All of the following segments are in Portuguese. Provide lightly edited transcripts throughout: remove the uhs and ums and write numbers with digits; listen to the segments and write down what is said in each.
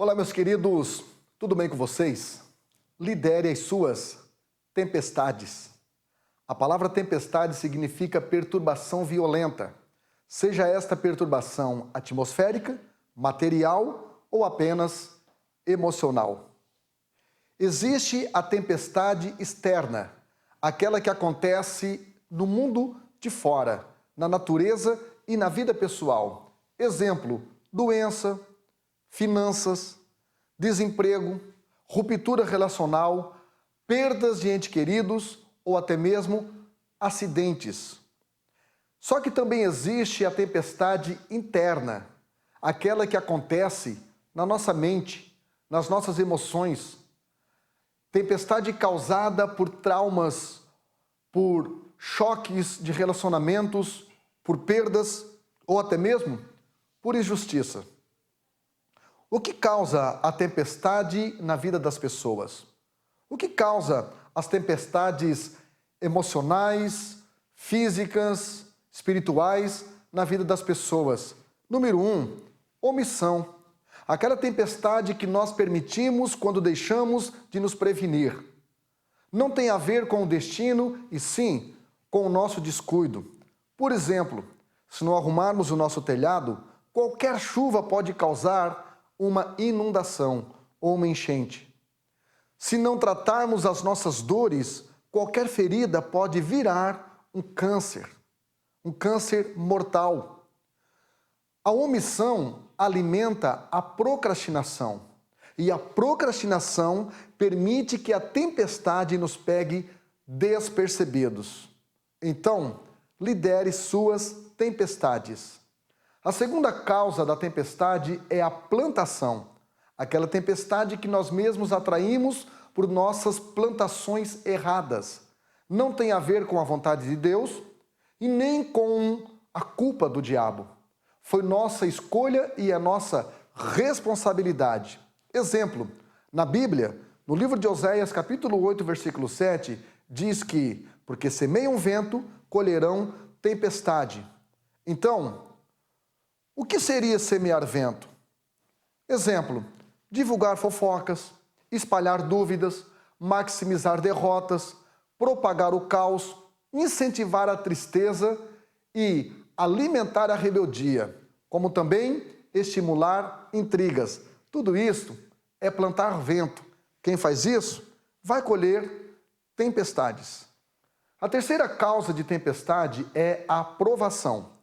Olá, meus queridos, tudo bem com vocês? Lidere as suas tempestades. A palavra tempestade significa perturbação violenta, seja esta perturbação atmosférica, material ou apenas emocional. Existe a tempestade externa, aquela que acontece no mundo de fora, na natureza e na vida pessoal. Exemplo, doença, finanças, desemprego, ruptura relacional, perdas de entes queridos ou até mesmo acidentes. Só que também existe a tempestade interna, aquela que acontece na nossa mente, nas nossas emoções. Tempestade causada por traumas, por choques de relacionamentos, por perdas ou até mesmo por injustiça. O que causa a tempestade na vida das pessoas? O que causa as tempestades emocionais, físicas, espirituais na vida das pessoas? Número 1, omissão. Aquela tempestade que nós permitimos quando deixamos de nos prevenir. Não tem a ver com o destino, e sim com o nosso descuido. Por exemplo, se não arrumarmos o nosso telhado, qualquer chuva pode causar uma inundação ou uma enchente. Se não tratarmos as nossas dores, qualquer ferida pode virar um câncer mortal. A omissão alimenta a procrastinação, e a procrastinação permite que a tempestade nos pegue despercebidos. Então, lidere suas tempestades. A segunda causa da tempestade é a plantação, aquela tempestade que nós mesmos atraímos por nossas plantações erradas. Não tem a ver com a vontade de Deus e nem com a culpa do diabo. Foi nossa escolha e é nossa responsabilidade. Exemplo, na Bíblia, no livro de Oséias, capítulo 8, versículo 7, diz que, porque semeiam vento, colherão tempestade. Então, o que seria semear vento? Exemplo, divulgar fofocas, espalhar dúvidas, maximizar derrotas, propagar o caos, incentivar a tristeza e alimentar a rebeldia, como também estimular intrigas. Tudo isso é plantar vento. Quem faz isso vai colher tempestades. A terceira causa de tempestade é a provação.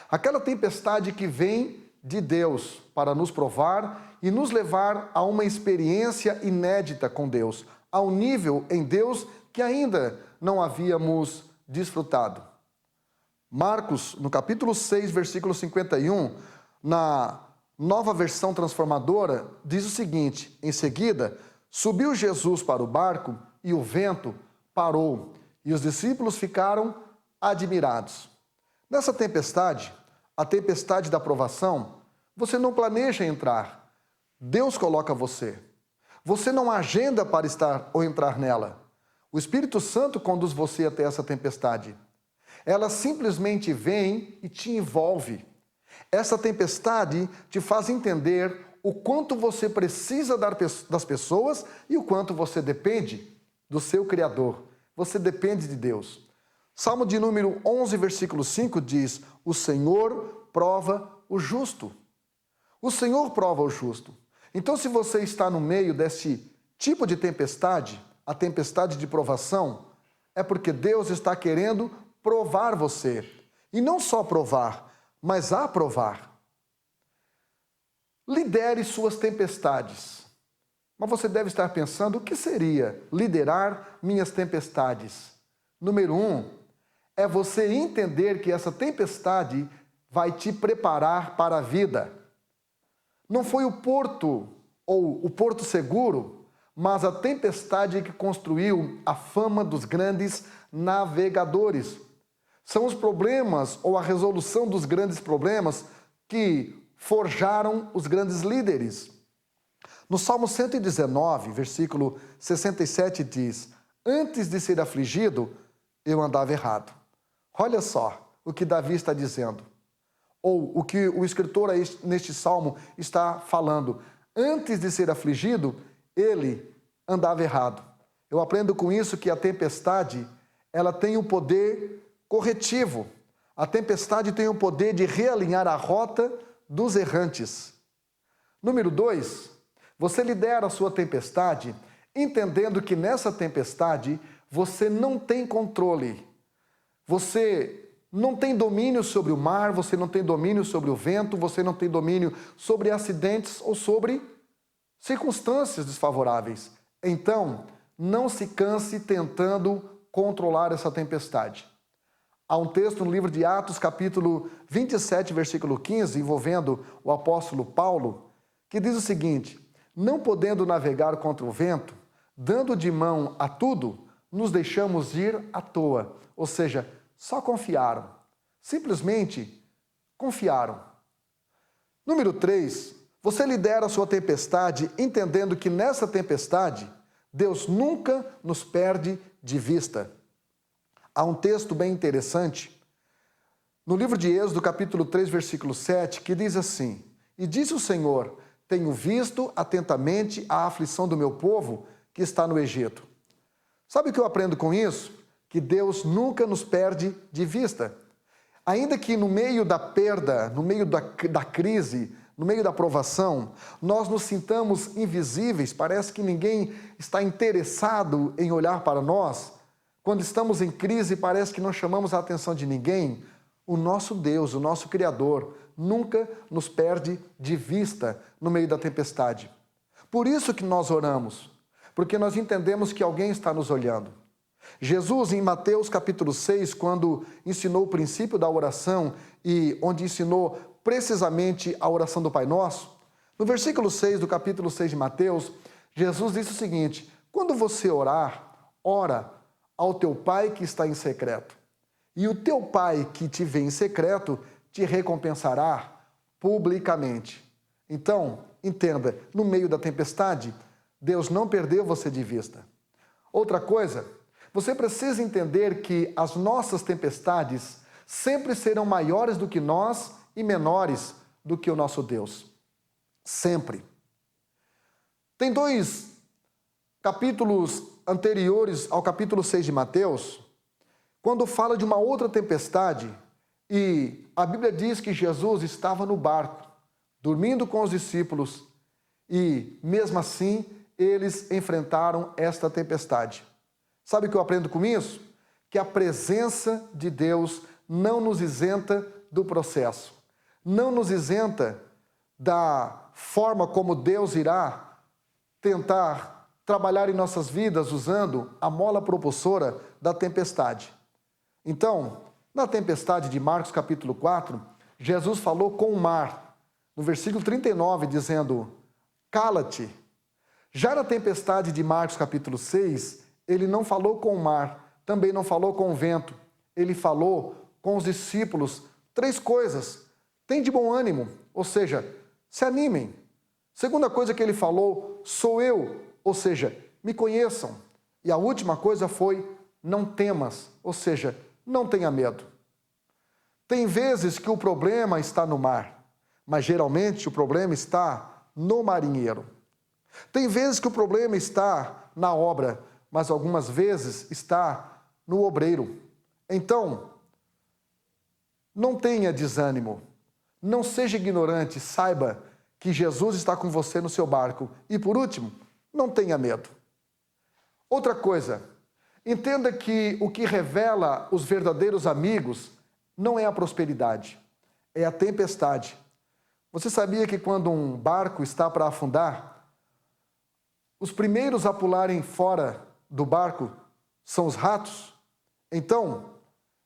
Aquela tempestade que vem de Deus para nos provar e nos levar a uma experiência inédita com Deus, a um nível em Deus que ainda não havíamos desfrutado. Marcos, no capítulo 6, versículo 51, na Nova Versão Transformadora, diz o seguinte: em seguida, subiu Jesus para o barco e o vento parou, e os discípulos ficaram admirados. Nessa tempestade, a tempestade da provação, você não planeja entrar. Deus coloca você. Você não agenda para estar ou entrar nela. O Espírito Santo conduz você até essa tempestade. Ela simplesmente vem e te envolve. Essa tempestade te faz entender o quanto você precisa das pessoas e o quanto você depende do seu Criador. Você depende de Deus. Salmo de número 11, versículo 5 diz: o Senhor prova o justo. O Senhor prova o justo. Então, se você está no meio desse tipo de tempestade, a tempestade de provação, é porque Deus está querendo provar você. E não só provar, mas aprovar. Lidere suas tempestades. Mas você deve estar pensando, o que seria liderar minhas tempestades? Número 1, é você entender que essa tempestade vai te preparar para a vida. Não foi o porto ou o porto seguro, mas a tempestade que construiu a fama dos grandes navegadores. São os problemas ou a resolução dos grandes problemas que forjaram os grandes líderes. No Salmo 119, versículo 67 diz: antes de ser afligido, eu andava errado. Olha só o que Davi está dizendo, ou o que o escritor neste salmo está falando. antes de ser afligido, ele andava errado. Eu aprendo com isso que a tempestade, ela tem o poder corretivo. A tempestade tem o poder de realinhar a rota dos errantes. Número 2, você lidera a sua tempestade entendendo que nessa tempestade você não tem controle. Você não tem domínio sobre o mar, você não tem domínio sobre o vento, você não tem domínio sobre acidentes ou sobre circunstâncias desfavoráveis. Então, não se canse tentando controlar essa tempestade. Há um texto no livro de Atos, capítulo 27, versículo 15, envolvendo o apóstolo Paulo, que diz o seguinte: não podendo navegar contra o vento, dando de mão a tudo, nos deixamos ir à toa. Ou seja, só confiaram. Simplesmente confiaram. Número 3, você lidera a sua tempestade entendendo que nessa tempestade, Deus nunca nos perde de vista. Há um texto bem interessante no livro de Êxodo, capítulo 3, versículo 7, que diz assim: e disse o Senhor, tenho visto atentamente a aflição do meu povo que está no Egito. Sabe o que eu aprendo com isso? Que Deus nunca nos perde de vista. Ainda que no meio da perda, no meio da crise, no meio da provação, nós nos sintamos invisíveis, parece que ninguém está interessado em olhar para nós. Quando estamos em crise, parece que não chamamos a atenção de ninguém. O nosso Deus, o nosso Criador, nunca nos perde de vista no meio da tempestade. Por isso que nós oramos, porque nós entendemos que alguém está nos olhando. Jesus, em Mateus capítulo 6, quando ensinou o princípio da oração e onde ensinou precisamente a oração do Pai Nosso, no versículo 6 do capítulo 6 de Mateus, Jesus disse o seguinte: quando você orar, ora ao teu Pai que está em secreto, e o teu Pai que te vê em secreto te recompensará publicamente. Então, entenda, no meio da tempestade, Deus não perdeu você de vista. Outra coisa, você precisa entender que as nossas tempestades sempre serão maiores do que nós e menores do que o nosso Deus. Sempre. Tem 2 capítulos anteriores ao capítulo 6 de Mateus, quando fala de uma outra tempestade, e a Bíblia diz que Jesus estava no barco, dormindo com os discípulos, e mesmo assim eles enfrentaram esta tempestade. Sabe o que eu aprendo com isso? Que a presença de Deus não nos isenta do processo, não nos isenta da forma como Deus irá tentar trabalhar em nossas vidas usando a mola propulsora da tempestade. Então, na tempestade de Marcos capítulo 4, Jesus falou com o mar, no versículo 39, dizendo: cala-te. Já na tempestade de Marcos capítulo 6, ele não falou com o mar, também não falou com o vento, ele falou com os discípulos 3 coisas: tem de bom ânimo, ou seja, se animem. Segunda coisa que ele falou, sou eu, ou seja, me conheçam. E a última coisa foi, não temas, ou seja, não tenha medo. Tem vezes que o problema está no mar, mas geralmente o problema está no marinheiro. Tem vezes que o problema está na obra, mas algumas vezes está no obreiro. Então, não tenha desânimo, não seja ignorante, saiba que Jesus está com você no seu barco. E por último, não tenha medo. Outra coisa, entenda que o que revela os verdadeiros amigos não é a prosperidade, é a tempestade. Você sabia que quando um barco está para afundar, os primeiros a pularem fora do barco são os ratos? Então,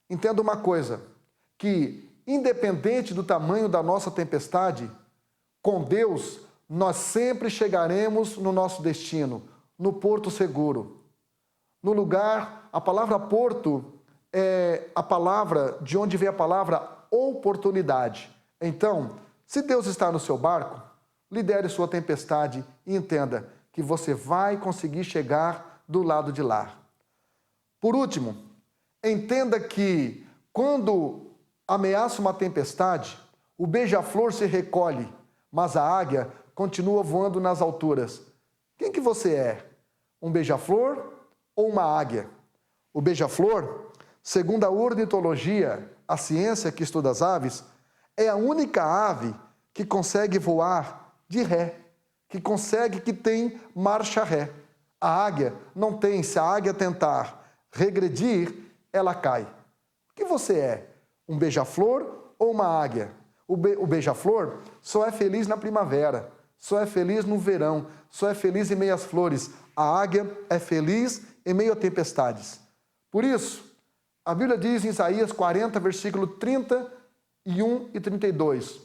entenda uma coisa, que independente do tamanho da nossa tempestade, com Deus nós sempre chegaremos no nosso destino, no porto seguro. No lugar, a palavra porto é a palavra de onde vem a palavra oportunidade. Então, se Deus está no seu barco, lidere sua tempestade e entenda que você vai conseguir chegar do lado de lá. Por último, entenda que quando ameaça uma tempestade, o beija-flor se recolhe, mas a águia continua voando nas alturas. Quem que você é? Um beija-flor ou uma águia? O beija-flor, segundo a ornitologia, a ciência que estuda as aves, é a única ave que consegue voar de ré, que tem marcha ré. A águia não tem. Se a águia tentar regredir, ela cai. O que você é? Um beija-flor ou uma águia? O beija-flor só é feliz na primavera, só é feliz no verão, só é feliz em meio às flores. A águia é feliz em meio a tempestades. Por isso, a Bíblia diz em Isaías 40, versículo 31 e 32,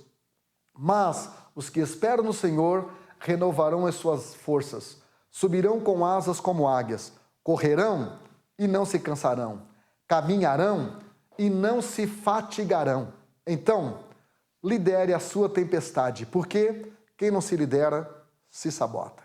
mas os que esperam no Senhor renovarão as suas forças, subirão com asas como águias, correrão e não se cansarão, caminharão e não se fatigarão. Então, lidere a sua tempestade, porque quem não se lidera, se sabota.